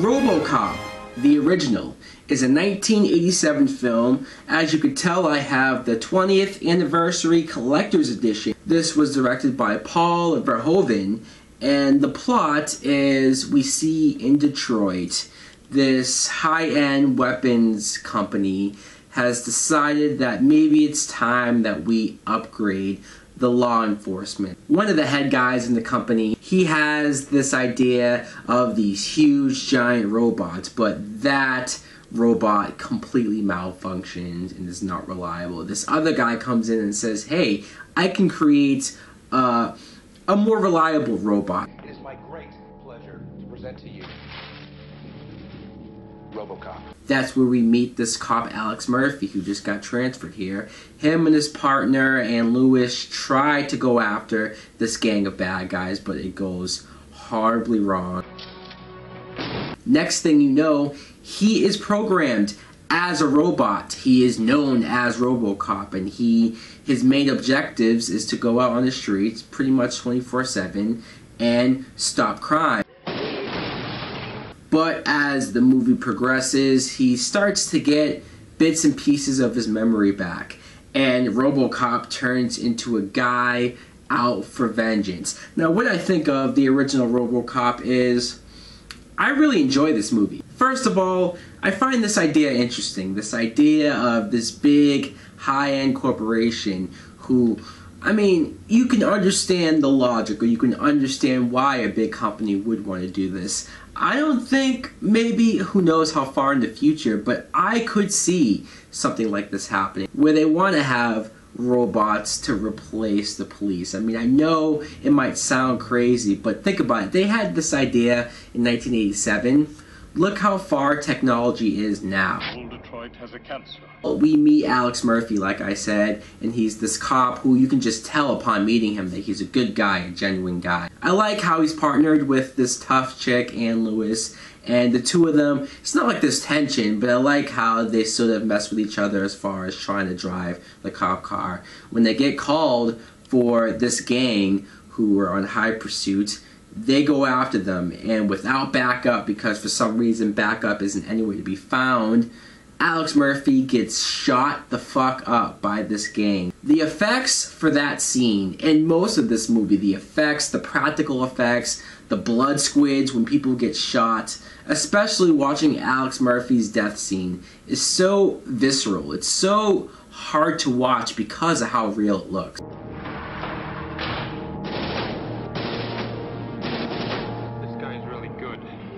Robocop, the original, is a 1987 film. As you could tell, I have the 20th anniversary collector's edition. This was directed by Paul Verhoeven, and the plot is we see in Detroit, this high-end weapons company has decided that maybe it's time that we upgrade the law enforcement. One of the head guys in the company, he has this idea of these huge giant robots, but that robot completely malfunctions and is not reliable. This other guy comes in and says, hey, I can create a more reliable robot. It is my great pleasure to present to you Robocop. That's where we meet this cop, Alex Murphy, who just got transferred here. Him and his partner and Lewis try to go after this gang of bad guys, but it goes horribly wrong. Next thing you know, he is programmed as a robot. He is known as Robocop, and his main objectives is to go out on the streets pretty much 24/7 and stop crime. But as the movie progresses, he starts to get bits and pieces of his memory back, and Robocop turns into a guy out for vengeance. Now, what I think of the original Robocop is, I really enjoy this movie. First of all, I find this idea interesting. This idea of this big, high-end corporation who, I mean, you can understand the logic, or you can understand why a big company would want to do this. I don't think, maybe, who knows how far in the future, but I could see something like this happening, where they want to have robots to replace the police. I mean, I know it might sound crazy, but think about it. They had this idea in 1987. Look how far technology is now. Old Detroit has a cancer. We meet Alex Murphy, like I said, and he's this cop who you can just tell upon meeting him that he's a good guy, a genuine guy. I like how he's partnered with this tough chick, Ann Lewis, and the two of them, it's not like there's tension, but I like how they sort of mess with each other as far as trying to drive the cop car. When they get called for this gang who are on high pursuit, they go after them, and without backup, because for some reason backup isn't anywhere to be found, Alex Murphy gets shot the fuck up by this gang. The effects for that scene, and most of this movie, the effects, the practical effects, the blood squids when people get shot, especially watching Alex Murphy's death scene, is so visceral. It's so hard to watch because of how real it looks.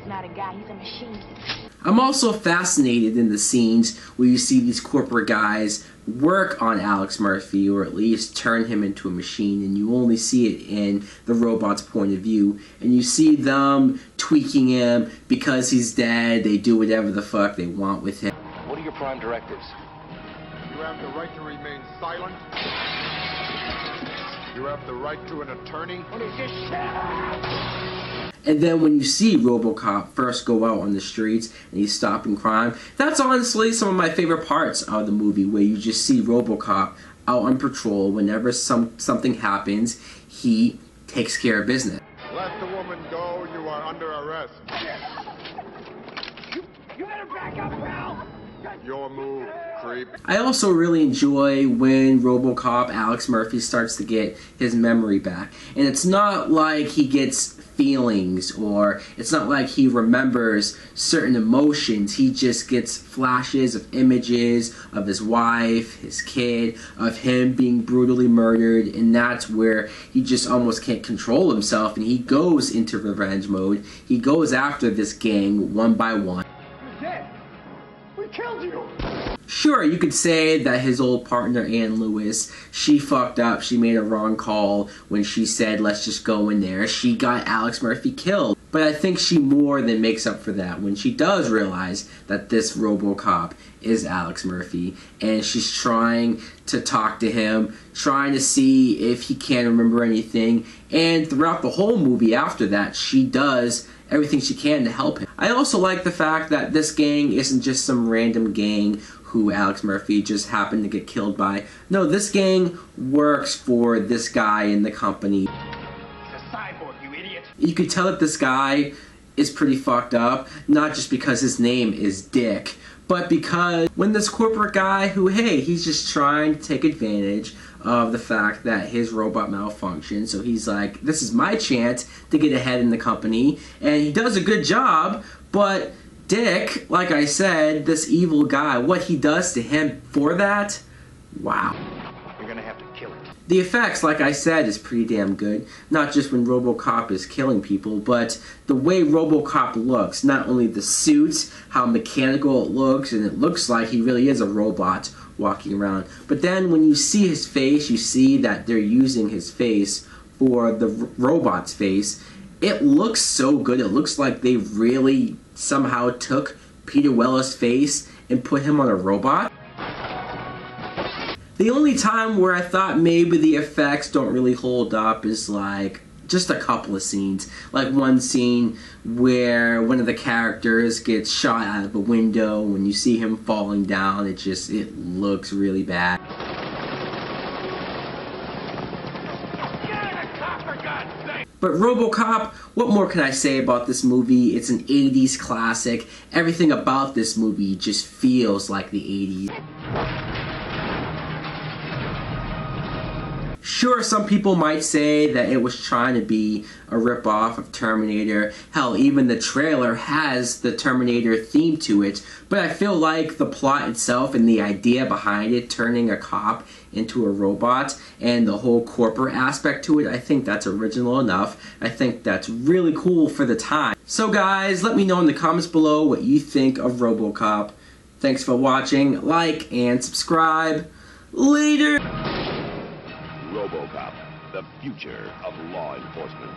Not a guy, he's a machine. I'm also fascinated in the scenes where you see these corporate guys work on Alex Murphy, or at least turn him into a machine, and you only see it in the robot's point of view, and you see them tweaking him because he's dead. They do whatever the fuck they want with him. What are your prime directives? You have the right to remain silent. You have the right to an attorney. And then when you see Robocop first go out on the streets and he's stopping crime, that's honestly some of my favorite parts of the movie, where you just see Robocop out on patrol. Whenever something happens, he takes care of business. Let the woman go. You are under arrest. You better back up, pal! Your move, creep. I also really enjoy when Robocop, Alex Murphy, starts to get his memory back. And it's not like he gets feelings, or it's not like he remembers certain emotions. He just gets flashes of images of his wife, his kid, of him being brutally murdered, and that's where he just almost can't control himself, and he goes into revenge mode. He goes after this gang one by one. You're dead! We killed you! Sure, you could say that his old partner, Ann Lewis, she fucked up. She made a wrong call when she said, let's just go in there. She got Alex Murphy killed. But I think she more than makes up for that when she does realize that this Robocop is Alex Murphy. And she's trying to talk to him, trying to see if he can remember anything. And throughout the whole movie after that, she does everything she can to help him. I also like the fact that this gang isn't just some random gang who Alex Murphy just happened to get killed by. No, this gang works for this guy in the company. He's a cyborg, you idiot! You could tell that this guy is pretty fucked up, not just because his name is Dick, but because when this corporate guy who, hey, he's just trying to take advantage of the fact that his robot malfunctioned, so he's like, this is my chance to get ahead in the company, and he does a good job, but Dick, like I said, this evil guy, what he does to him for that, wow. You're gonna have to kill it. The effects, like I said, is pretty damn good. Not just when Robocop is killing people, but the way Robocop looks. Not only the suits, how mechanical it looks, and it looks like he really is a robot walking around. But then when you see his face, you see that they're using his face for the robot's face. It looks so good. It looks like they really somehow took Peter Weller's face and put him on a robot. The only time where I thought maybe the effects don't really hold up is like just a couple of scenes. Like one scene where one of the characters gets shot out of a window. When you see him falling down, it looks really bad. But Robocop, what more can I say about this movie? It's an 80s classic. Everything about this movie just feels like the 80s. Sure, some people might say that it was trying to be a ripoff of Terminator. Hell, even the trailer has the Terminator theme to it. But I feel like the plot itself and the idea behind it, turning a cop into a robot, and the whole corporate aspect to it, I think that's original enough. I think that's really cool for the time. So guys, let me know in the comments below what you think of Robocop. Thanks for watching. Like and subscribe. Later! Robocop, the future of law enforcement.